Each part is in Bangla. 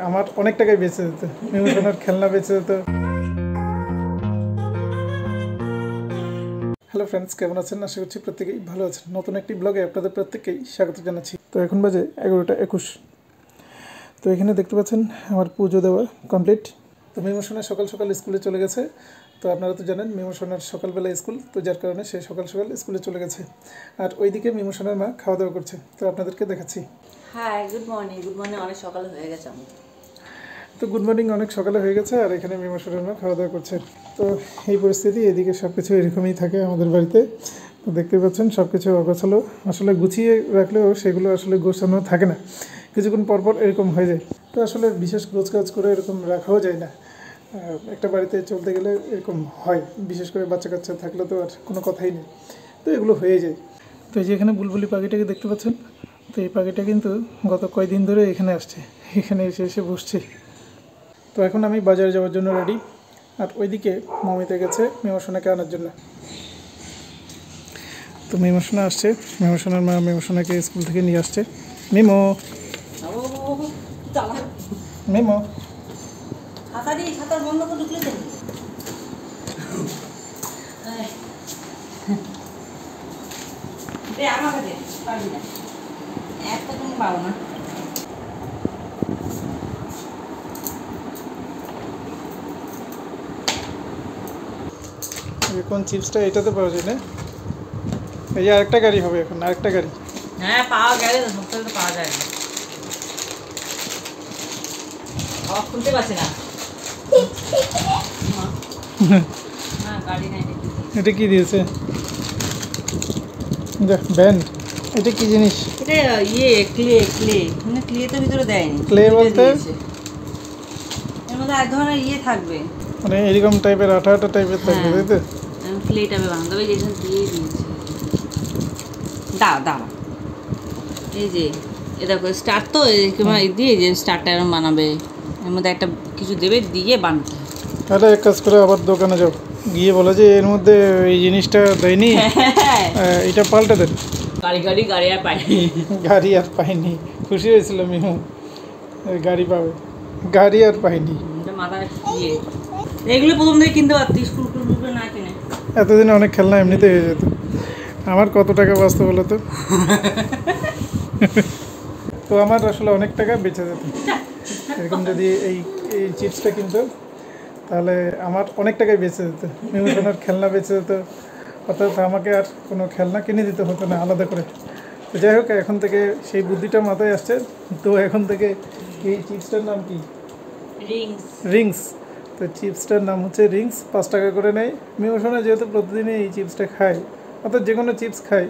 আমার অনেক টাকায় বেঁচে যেত, মিমোশনের খেলনা বেঁচে যেত। হ্যালো ফ্রেন্ডস, কেমন আছেন? আশা করছি প্রত্যেকেই ভালো আছেন। নতুন একটি ব্লগে আপনাদের প্রত্যেককেই স্বাগত জানাচ্ছি। তো এখন বাজে 11টা 21। তো এখানে দেখতে পাচ্ছেন আমার পুজো দেওয়া কমপ্লিট। তো মিমোশনের সকাল সকাল স্কুলে চলে গেছে। তো আপনারা তো জানেন মিমোশনের সকালবেলা স্কুল, তো যার কারণে সে সকাল সকাল স্কুলে চলে গেছে। আর ওইদিকে মিমোশনের মা খাওয়া দাওয়া করছে, তো আপনাদেরকে দেখাচ্ছি। Hi, good morning. অনেক সকালে হয়ে গেছে আমার। তো গুড মর্নিং অনেক সকালে হয়ে গেছে, আর এখানে মিমোশনের মা খাওয়া দাওয়া করছে। তো এই পরিস্থিতি, এদিকে সব কিছু এরকমই থাকে আমাদের বাড়িতে। তো দেখতে পাচ্ছেন সব কিছু অগোছালো, আসলে গুছিয়ে রাখলেও সেগুলো আসলে গোছানো থাকে না, কিছুক্ষণ পরপর এরকম হয়ে যায়। তো আসলে বিশেষ গোছগাছ করে এরকম রাখাও যায় না, একটা বাড়িতে চলতে গেলে এরকম হয়। বিশেষ করে বাচ্চা কাচ্চা থাকলে তো আর কোনো কথাই নেই, তো এগুলো হয়ে যায়। তো এই যে এখানে বুলবুলি পাখিটাকে দেখতে পাচ্ছেন, তো এই পাখিটা কিন্তু গত কয়েকদিন ধরে এখানে আসছে, এখানে এসে বসছে। তো এখন আমি বাজারে যাওয়ার জন্য রেডি, আর ওইদিকে মমিতে গেছে মিমোশনাকে আনার জন্য। তো মিমোশনা আসছে, মিমোশনার মা মিমোশনাকে স্কুল থেকে নিয়ে আসছে। মিমো মিমো বন্ধ করে ঢুকলে আমাকে দে, পারবি না, একটা তুমি পারো না। কোন চিপসটা? এটাতে পাওয়া যায় না? এই যে আরেকটা গাড়ি হবে এখন, আরেকটা গাড়ি। হ্যাঁ, পাওয়া গেলে তো সবটা তো পাওয়া যায় না। খুলতে পারছি না। গাড়ি নাই। এটা কি দিয়েছে? ব্যান্ড। এটা কি জিনিস? এটা ক্লে তো ভিতরে দেয়নি। ক্লে বলতে এর মধ্যে এক ধরনের থাকবে, মানে এরকম টাইপের আঠা আঠা টাইপের থাকবে, তাই তো? ক্লে টাইপের বানাতে হবে। যেখানে দিয়ে দিয়েছে, দাও এই যে দেখো স্টার, তো দিয়ে যে স্টারটা এরকম বানাবে, এর মধ্যে একটা কিছু দেবে, দিয়ে বানাতে। তাহলে এক কাজ করে আবার দোকানে যাও, গিয়ে বলো যে এর মধ্যে এই জিনিসটা দেয়নি, এটা পাল্টে দেন। গাড়ি আর পাইনি। গাড়ি আর পাইনি, খুশি হয়েছিল মিমু, গাড়ি পাবে, গাড়ি আর পাইনি। মাথায় এগুলো প্রথম থেকে কিনতে পারতি, স্কুল না কিনে। এতদিনে অনেক খেলনা এমনিতে হয়ে যেত। আমার কত টাকা বাঁচতো বলো তো? তো আমার আসলে অনেক টাকা বেঁচে যেত এরকম, যদি এই চিপসটা কিনতো তাহলে আমার অনেক টাকায় বেঁচে যেত, মিমোশনের খেলনা বেঁচে যেত, অর্থাৎ আমাকে আর কোনো খেলনা কিনে দিতে হতো না আলাদা করে। তো যাই হোক, এখন থেকে সেই বুদ্ধিটা মাথায় আসছে। তো এখন থেকে এই চিপসটার নাম কি? রিংস। তো চিপসটার নাম হচ্ছে রিংস, 5 টাকা করে নেয়। মিমোশনে যেহেতু প্রতিদিনই এই চিপসটা খায়, অর্থাৎ যে কোনো চিপস খায়,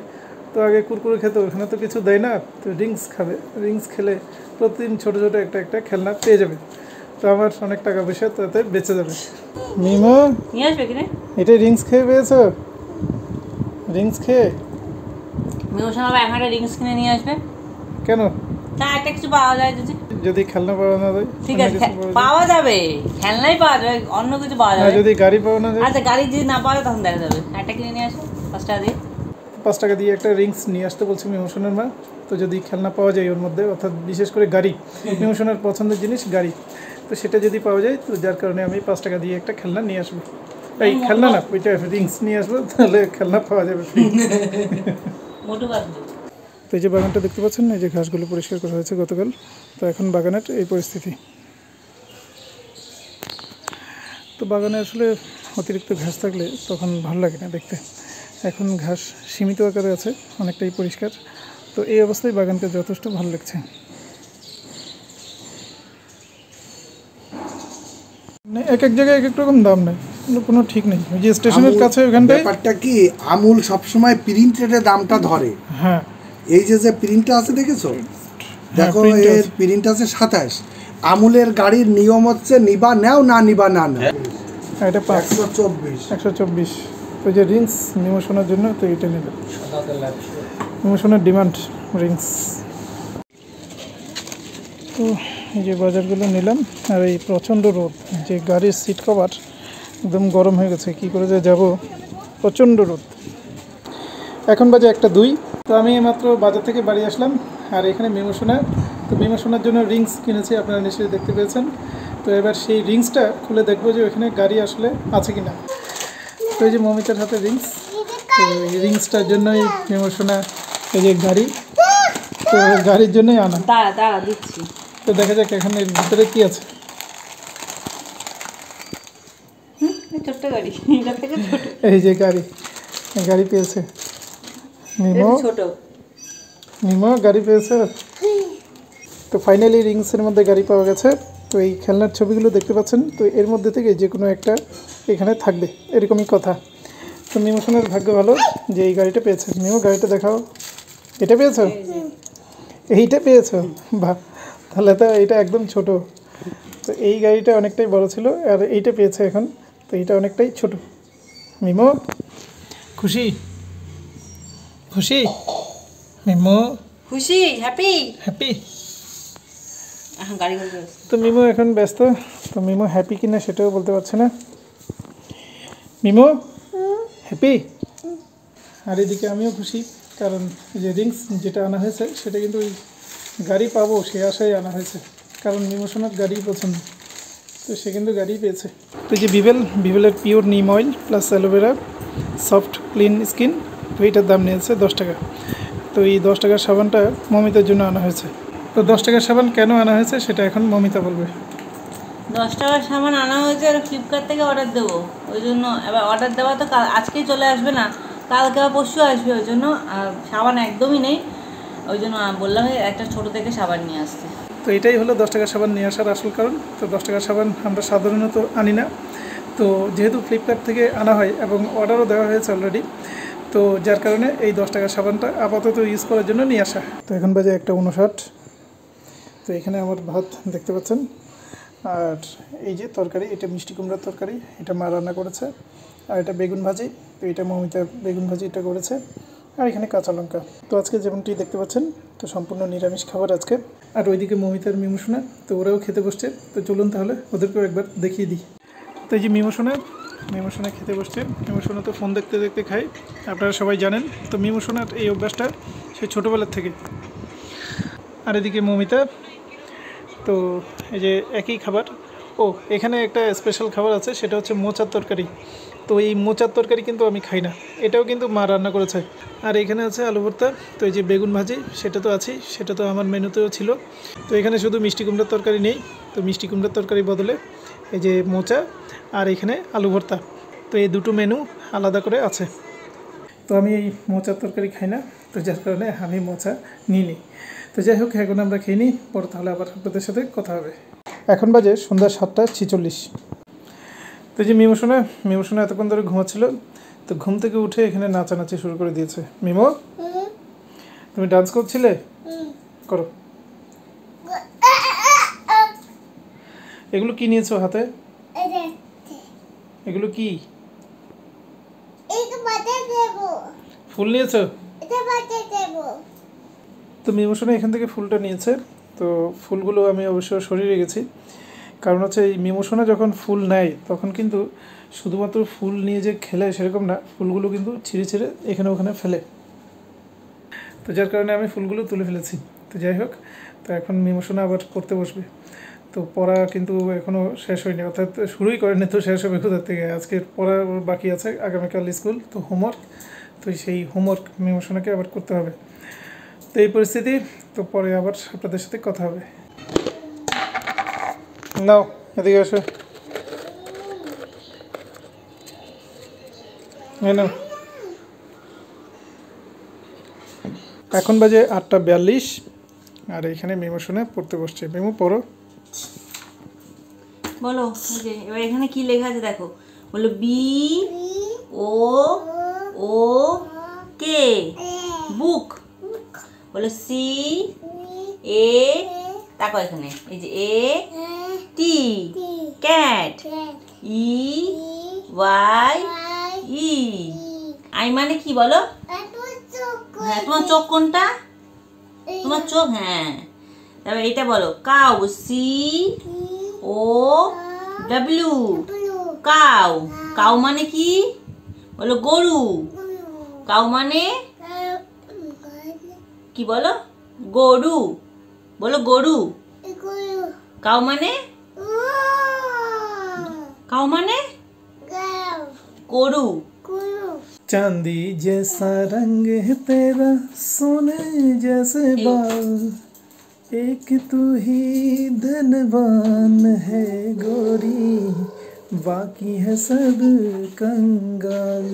তো আগে কুরকুরে খেত, ওখানে তো কিছু দেয় না, তো রিংস খাবে। রিংস খেলে প্রতিদিন ছোটো ছোটো একটা খেলনা পেয়ে যাবে। তো আমার অনেক টাকা পয়সা তাতে বেঁচে যাবে। মিমো নিয়ে আসবে কিনে, এটা রিংস খেয়ে পেয়েছো? রিংস খেয়ে মিমোশন আবার একটা রিংস কিনে নিয়ে আসবে। কেন? তা একটা কিছু পাওয়া যায় যদি খেলনা পাওয়া না যায়? ঠিক আছে, পাওয়া যাবে, খেলনাই পাওয়া যাবে, অন্য কিছু পাওয়া যাবে। যদি গাড়ি পাওয়া না যায়? আচ্ছা, গাড়ি যদি না পাওয়া যায় তখন দেখা যাবে। একটা কিনে নিয়ে আসো 5 টাকা দিয়ে। 5 টাকা দিয়ে একটা রিংস নিয়ে আসতে বলছে মিমোশনের মা। তো যদি খেলনা পাওয়া যায় ওর মধ্যে, অর্থাৎ বিশেষ করে গাড়ি, মিমোশনের পছন্দের জিনিস গাড়ি, তো সেটা যদি পাওয়া যায়, তো যার কারণে আমি 5 টাকা দিয়ে একটা খেলনা নিয়ে আসবো। এই খেলনা না, ওইটা রিংস নিয়ে আসবো, তাহলে খেলনা পাওয়া যাবে। তো এই যে বাগানটা দেখতে পাচ্ছেন, এই যে ঘাসগুলো পরিষ্কার করা হয়েছে গতকাল। তো এখন বাগানের এই পরিস্থিতি। তো বাগানে আসলে অতিরিক্ত ঘাস থাকলে তখন ভালো লাগে না দেখতে। এখন ঘাস সীমিত আকারে আছে, অনেকটাই পরিষ্কার। তো এই অবস্থায় বাগানটা যথেষ্ট ভালো লাগছে। এক এক জায়গায় এক এক রকম দাম নেই, কোনো ঠিক নেই। ওই যে স্টেশনের কাছে ওখানটায় ব্যাপারটা কি, আমুল সবসময় প্রিন্টেডে দামটা ধরে। হ্যাঁ, এই যে প্রিন্টটা আছে দেখেছো, দেখো এর প্রিন্ট আছে 27। আমুলের গাড়ির নিয়ম হচ্ছে নিবা নাও, না নিবা না নাও। এটা 124। ওই যে রিংস মিমোশনের জন্য, তো এটা নেবে, মিমোশনের ডিমান্ড রিংস। তো এই যে বাজারগুলো নিলাম, আর এই প্রচণ্ড রোদ, যে গাড়ির সিট কভার একদম গরম হয়ে গেছে, কী করে যে যাবো, প্রচণ্ড রোদ। এখন বাজে 1টা 2। তো আমি মাত্র বাজার থেকে বাড়ি আসলাম, আর এখানে মিমোশনা তো মিমো শোনার জন্য রিংস কিনেছি, আপনারা নিশ্চয়ই দেখতে পেয়েছেন। তো এবার সেই রিংসটা খুলে দেখবো যে ওখানে গাড়ি আসলে আছে কিনা। তো এই যে মমিতার হাতে রিংস, তো এই রিংসটার জন্যই মিমো শোনা এই যে গাড়ি, তো গাড়ির জন্যই আনা। দাঁড়া দাঁড়া দিচ্ছি। তো দেখা যাক এখানে এর ভিতরে কি আছে। ছোট্ট গাড়ি, এটা থেকে ছোট। এই যে গাড়ি, গাড়ি পেয়েছে মিমো, ছোট মিমো গাড়ি পেয়েছে। তো ফাইনালি রিংসের মধ্যে গাড়ি পাওয়া গেছে। তো এই খেলনার ছবিগুলো দেখতে পাচ্ছেন, তো এর মধ্যে থেকে যে কোনো একটা এখানে থাকবে, এরকমই কথা। তো মিমো সোনার ভাগ্য ভালো যে এই গাড়িটা পেয়েছে। মিমো গাড়িটা দেখাও, এটা পেয়েছো? এইটা পেয়েছো? বাহ, তাহলে তো এটা একদম ছোট। তো এই গাড়িটা অনেকটাই বড় ছিল, আর এইটা পেয়েছে এখন, তো এইটা অনেকটাই ছোট। মিমো খুশি? খুশি মিমো? খুশি, হ্যাপি। হ্যাপি? গাড়ি গাড়ি তো মিমো এখন ব্যস্ত, তো মিমো হ্যাপি কিনা সেটাও বলতে পারছে না। MIMO happy? আর এদিকে আমিও খুশি, কারণ এই যে রিংস যেটা আনা হয়েছে সেটা কিন্তু ওই গাড়ি পাবো সে আশায় আনা হয়েছে, কারণ মিমো সোনার গাড়ি পছন্দ, তো সে কিন্তু গাড়ি পেয়েছে। তো এই যে ভিভেলের পিওর নিম oil plus aloe vera soft clean skin, তো এইটার দাম নিয়েছে 10 টাকা। তো এই 10 টাকার সাবানটা মমিতার জন্য আনা হয়েছে। তো 10 টাকার সাবান কেন আনা হয়েছে সেটা এখন মমিতা বলবে। 10 টাকার সামান আনা হয়েছে, আর ফ্লিপকার্ট থেকে অর্ডার দেবো, ওই জন্য এবার অর্ডার দেওয়া তো আজকেই চলে আসবে না, কালকে বা পরশু আসবে, ওই জন্য সাবান একদমই নেই, ওই জন্য বললাম একটা ছোটো থেকে সাবান নিয়ে আসতে। তো এটাই হলো 10 টাকার সাবান নিয়ে আসার আসল কারণ। তো 10 টাকার সাবান আমরা সাধারণত আনি না, তো যেহেতু ফ্লিপকার্ট থেকে আনা হয় এবং অর্ডারও দেওয়া হয়েছে অলরেডি, তো যার কারণে এই 10 টাকার সাবানটা আপাতত ইউজ করার জন্য নিয়ে আসা। তো এখন বাজে 1:59। তো এখানে আমার ভাত দেখতে পাচ্ছেন, আর এই যে তরকারি, এটা মিষ্টি কুমড়ার তরকারি, এটা মা রান্না করেছে, আর এটা বেগুন ভাজি, তো এটা মমিতা বেগুন ভাজি এটা করেছে, আর এখানে কাঁচা লঙ্কা। তো আজকে যেমনটি দেখতে পাচ্ছেন, তো সম্পূর্ণ নিরামিষ খাবার আজকে। আর ওইদিকে মমিতার মিমো সোনা, তো ওরাও খেতে বসছে। তো চলুন তাহলে ওদেরকেও একবার দেখিয়ে দিই। তো এই যে মিমো সোনা খেতে বসছে। মিমো সোনা তো ফোন দেখতে দেখতে খায়, আপনারা সবাই জানেন। তো মিমো সোনার এই অভ্যাসটা সেই ছোটোবেলার থেকে। আর এদিকে মমিতা, তো এই যে একই খাবার। ও, এখানে একটা স্পেশাল খাবার আছে, সেটা হচ্ছে মোচার তরকারি। তো এই মোচার তরকারি কিন্তু আমি খাই না, এটাও কিন্তু মা রান্না করেছে। আর এখানে আছে আলু ভর্তা, তো এই যে বেগুন ভাজি সেটা তো আছেই, সেটা তো আমার মেনুতেও ছিল। তো এখানে শুধু মিষ্টি কুমড়ার তরকারি নেই, তো মিষ্টি কুমড়ার তরকারি বদলে এই যে মোচা আর এখানে আলু ভর্তা, তো এই দুটো মেনু আলাদা করে আছে। তো আমি এই মোচার তরকারি খাই না, তো যার কারণে আমি মোচা নিইনি। তো যাই হোক, এখন আমরা খেয়ে নিই, পরে তাহলে আবার আপনাদের সাথে কথা হবে। এখন বাজে সন্ধ্যা 7:46। তো যে মিমো সোনা এতক্ষণ ধরে ঘুমাচ্ছিল, তো ঘুম থেকে উঠে এখানে নাচানাচি শুরু করে দিয়েছে। মিমো, তুমি ডান্স করছিলে? করো। এগুলো কি নিয়েছো হাতে? এগুলো কি? ফুল নিয়েছো? তো মিমো সোনা এখান থেকে ফুলটা নিয়েছে। তো ফুলগুলো আমি অবশ্য সরিয়ে রেখেছি, কারণ হচ্ছে এই মিমো সোনা যখন ফুল নেয় তখন কিন্তু শুধুমাত্র ফুল নিয়ে যে খেলে সেরকম না, ফুলগুলো কিন্তু ছিঁড়ে ছিঁড়ে এখানে ওখানে ফেলে, তো যার কারণে আমি ফুলগুলো তুলে ফেলেছি। তো যাই হোক, তো এখন মিমো সোনা আবার পড়তে বসবে। তো পড়া কিন্তু এখনও শেষ হয়নি, অর্থাৎ শুরুই করেনি, তো শেষ হবে কোথা থেকে। আজকের পড়া বাকি আছে, আগামীকাল স্কুল, তো হোমওয়ার্ক, তো সেই হোমওয়ার্ক মিমো সোনাকে আবার করতে হবে। তো এই পরিস্থিতি, তো পরে আবার আপনাদের সাথে কথা হবে। নাও এদিকে আসো, নাও। এখন বাজে 8:42, আর এইখানে মিমো সোনা পড়তে বসছে। মিমো পড়ো। বলো, এই যে এবার এখানে কি লেখা আছে দেখো, বলো বি ও ও কে, বুক। বলো সি এ, তাকো এখানে, এই যে A T, cat. E Y E, eye মানে কি বলো? হ্যাঁ, তোমার চোখ কোনটা? তোমার চোখ, হ্যাঁ। তারপর এইটা বলো, cow. C O W, cow. Cow মানে কি বলো? গরু। কাউ মানে কি বলো? গরু। বলো গরু। কাউ মানে? কাউ মানে গরু। चांदी जैसा रंग है तेरा, सोने जैसे बाल, एक तू ही धनवान है गोरी, बाकी है सब कंगाल।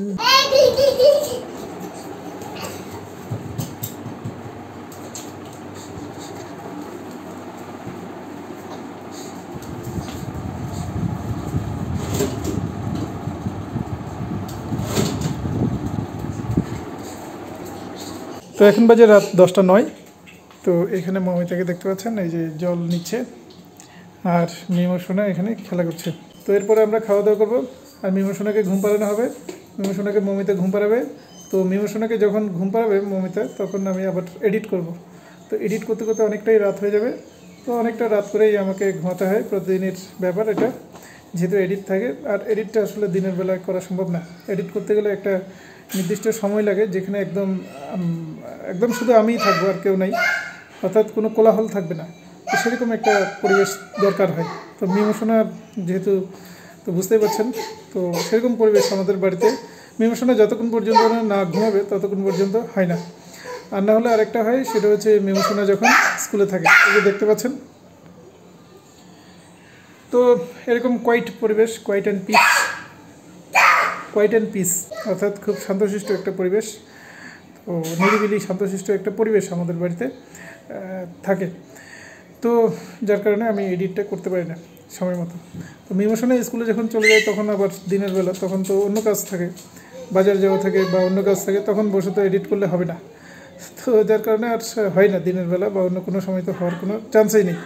তো এখন বাজে রাত 10:09। তো এখানে মমিতাকে দেখতে পাচ্ছেন, এই যে জল নিচ্ছে, আর মিমোসোনা এখানে খেলা করছে। তো এরপরে আমরা খাওয়া দাওয়া করবো, আর মিমোসোনাকে ঘুম পাড়ানো হবে। মিমোসোনাকে মমিতা ঘুম পাড়াবে। তো মিমোসোনাকে যখন ঘুম পাড়াবে মমিতা, তখন আমি আবার এডিট করব। তো এডিট করতে করতে অনেকটাই রাত হয়ে যাবে। তো অনেকটা রাত করেই আমাকে ঘুমাতে হয়, প্রতিদিনের ব্যাপার এটা, যেহেতু এডিট থাকে। আর এডিটটা আসলে দিনের বেলায় করা সম্ভব না। এডিট করতে গেলে একটা নির্দিষ্ট সময় লাগে, যেখানে একদম একদম শুধু আমিই থাকবো, আর কেউ নাই, অর্থাৎ কোনো কোলাহল থাকবে না। তো সেরকম একটা পরিবেশ দরকার হয়। তো মিমোসোনা যেহেতু, তো বুঝতেই পারছেন, তো সেরকম পরিবেশ আমাদের বাড়িতে। মিমোসোনা যতক্ষণ পর্যন্ত না ঘুমাবে ততক্ষণ পর্যন্ত হয় না। আর না হলে আরেকটা হয়, সেটা হচ্ছে মিমোসোনা যখন স্কুলে থাকে, এই যে দেখতে পাচ্ছেন। তো এরকম কোয়াইট পরিবেশ, কোয়াইট অ্যান্ড পিস, অর্থাৎ খুব শান্তশিষ্ট একটা পরিবেশ। তো নিরিবিলি শান্তশিষ্ট একটা পরিবেশ আমাদের বাড়িতে থাকে। তো যার কারণে আমি এডিটটা করতে পারি না সময় মতো। তো মিমোসোনা স্কুলে যখন চলে যায়, তখন আবার দিনের বেলা, তখন তো অন্য কাজ থাকে, বাজার যাওয়া থাকে বা অন্য কাজ থাকে, তখন বসে তো এডিট করলে হবে না। তো যার কারণে আর হয় না দিনের বেলা, বা অন্য কোনো সময় তো হওয়ার কোনো চান্সই নেই।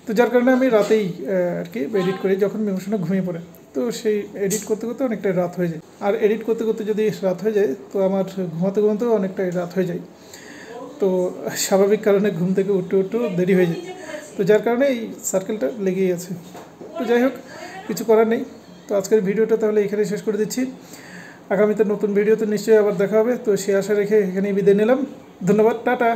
তো যার কারণে আমি রাতেই আর কি এডিট করি, যখন মিমোসোনা ঘুমিয়ে পড়ে। তো সেই এডিট করতে করতে অনেকটাই রাত হয়ে যায়। আর এডিট করতে করতে যদি রাত হয়ে যায়, তো আমার ঘুমাতে ঘুমাতেও অনেকটাই রাত হয়ে যায়। তো স্বাভাবিক কারণে ঘুম থেকে উঠতে দেরি হয়ে যায়। তো যার কারণে এই সার্কেলটা লেগেই আছে। তো যাই হোক, কিছু করার নেই। তো আজকের ভিডিওটা তাহলে এখানে শেষ করে দিচ্ছি। আগামীতে নতুন ভিডিওতে নিশ্চয়ই আবার দেখা হবে। তো সে আশা রেখে এখানেই বিদায় নিলাম। ধন্যবাদ, টাটা।